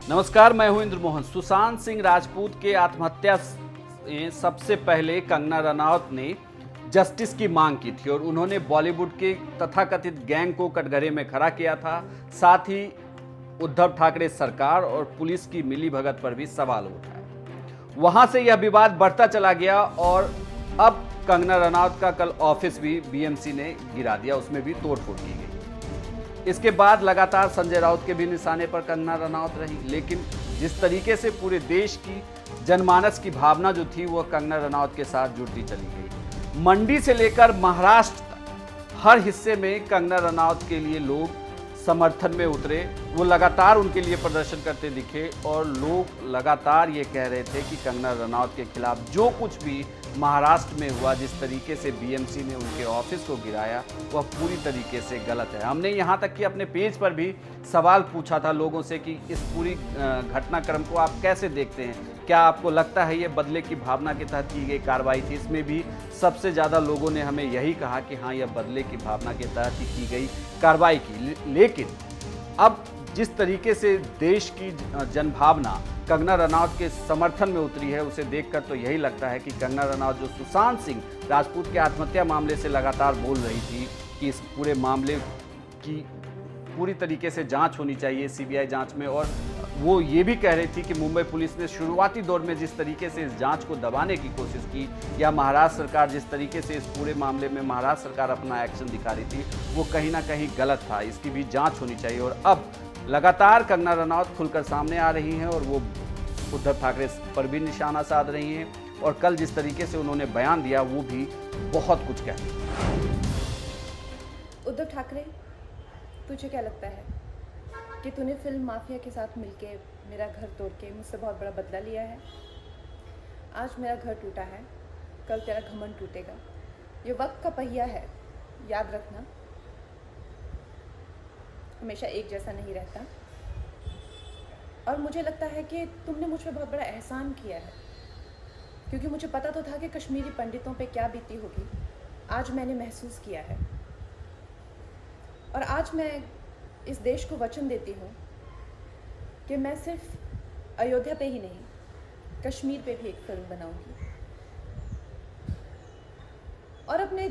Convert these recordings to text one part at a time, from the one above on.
नमस्कार, मैं हूं इंद्र मोहन। सुशांत सिंह राजपूत के आत्महत्या से सबसे पहले कंगना रनौत ने जस्टिस की मांग की थी और उन्होंने बॉलीवुड के तथाकथित गैंग को कटघरे में खड़ा किया था। साथ ही उद्धव ठाकरे सरकार और पुलिस की मिलीभगत पर भी सवाल उठाए। वहां से यह विवाद बढ़ता चला गया और अब कंगना रनौत का कल ऑफिस भी बीएमसी ने गिरा दिया, उसमें भी तोड़फोड़ की गई। इसके बाद लगातार संजय राउत के भी निशाने पर कंगना रनौत रही, लेकिन जिस तरीके से पूरे देश की जनमानस की भावना जो थी वह कंगना रनौत के साथ जुड़ती चली गई। मंडी से लेकर महाराष्ट्र तक हर हिस्से में कंगना रनौत के लिए लोग समर्थन में उतरे। वो लगातार उनके लिए प्रदर्शन करते दिखे और लोग लगातार ये कह रहे थे कि कंगना रनौत के खिलाफ जो कुछ भी महाराष्ट्र में हुआ, जिस तरीके से बीएमसी ने उनके ऑफिस को गिराया, वह पूरी तरीके से गलत है। हमने यहाँ तक कि अपने पेज पर भी सवाल पूछा था लोगों से कि इस पूरी घटनाक्रम को आप कैसे देखते हैं, क्या आपको लगता है ये बदले की भावना के तहत की गई कार्रवाई थी। इसमें भी सबसे ज़्यादा लोगों ने हमें यही कहा कि हाँ, यह बदले की भावना के तहत ही की गई कार्रवाई की। लेकिन अब जिस तरीके से देश की जनभावना कंगना रनौत के समर्थन में उतरी है, उसे देखकर तो यही लगता है कि कंगना रनौत जो सुशांत सिंह राजपूत के आत्महत्या मामले से लगातार बोल रही थी कि इस पूरे मामले की पूरी तरीके से जांच होनी चाहिए सीबीआई जांच में, और वो ये भी कह रही थी कि मुंबई पुलिस ने शुरुआती दौर में जिस तरीके से इस जांच को दबाने की कोशिश की, या महाराष्ट्र सरकार जिस तरीके से इस पूरे मामले में महाराष्ट्र सरकार अपना एक्शन दिखा रही थी, वो कहीं ना कहीं गलत था। इसकी भी जांच होनी चाहिए। और अब लगातार कंगना रनौत खुलकर सामने आ रही हैं और वो उद्धव ठाकरे पर भी निशाना साध रही हैं, और कल जिस तरीके से उन्होंने बयान दिया वो भी बहुत कुछ कहती है। उद्धव ठाकरे, तुझे क्या लगता है कि तूने फिल्म माफिया के साथ मिलके मेरा घर तोड़ के मुझसे बहुत बड़ा बदला लिया है? आज मेरा घर टूटा है, कल तेरा घमंड टूटेगा। ये वक्त का पहिया है, याद रखना, हमेशा एक जैसा नहीं रहता। और मुझे लगता है कि तुमने मुझ पर बहुत बड़ा एहसान किया है, क्योंकि मुझे पता तो था कि कश्मीरी पंडितों पे क्या बीती होगी। आज मैंने महसूस किया है, और आज मैं इस देश को वचन देती हूँ कि मैं सिर्फ अयोध्या पे ही नहीं, कश्मीर पे भी एक फिल्म बनाऊंगी और अपने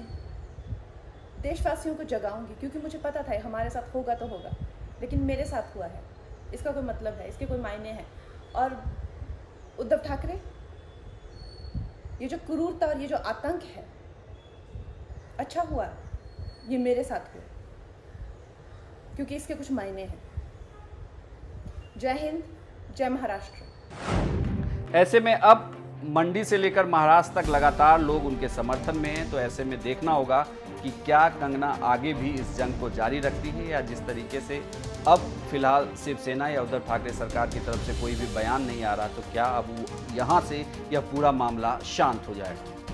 देशवासियों को जगाऊंगी, क्योंकि मुझे पता था हमारे साथ होगा तो होगा, लेकिन मेरे साथ हुआ है, इसका कोई मतलब है, इसके कोई मायने हैं। और उद्धव ठाकरे, ये जो क्रूरता और ये जो आतंक है, अच्छा हुआ ये मेरे साथ हुआ, क्योंकि इसके कुछ मायने हैं। जय हिंद, जय महाराष्ट्र। ऐसे में अब मंडी से लेकर महाराष्ट्र तक लगातार लोग उनके समर्थन में हैं, तो ऐसे में देखना होगा कि क्या कंगना आगे भी इस जंग को जारी रखती है, या जिस तरीके से अब फिलहाल शिवसेना या उद्धव ठाकरे सरकार की तरफ से कोई भी बयान नहीं आ रहा, तो क्या अब यहाँ से यह पूरा मामला शांत हो जाएगा।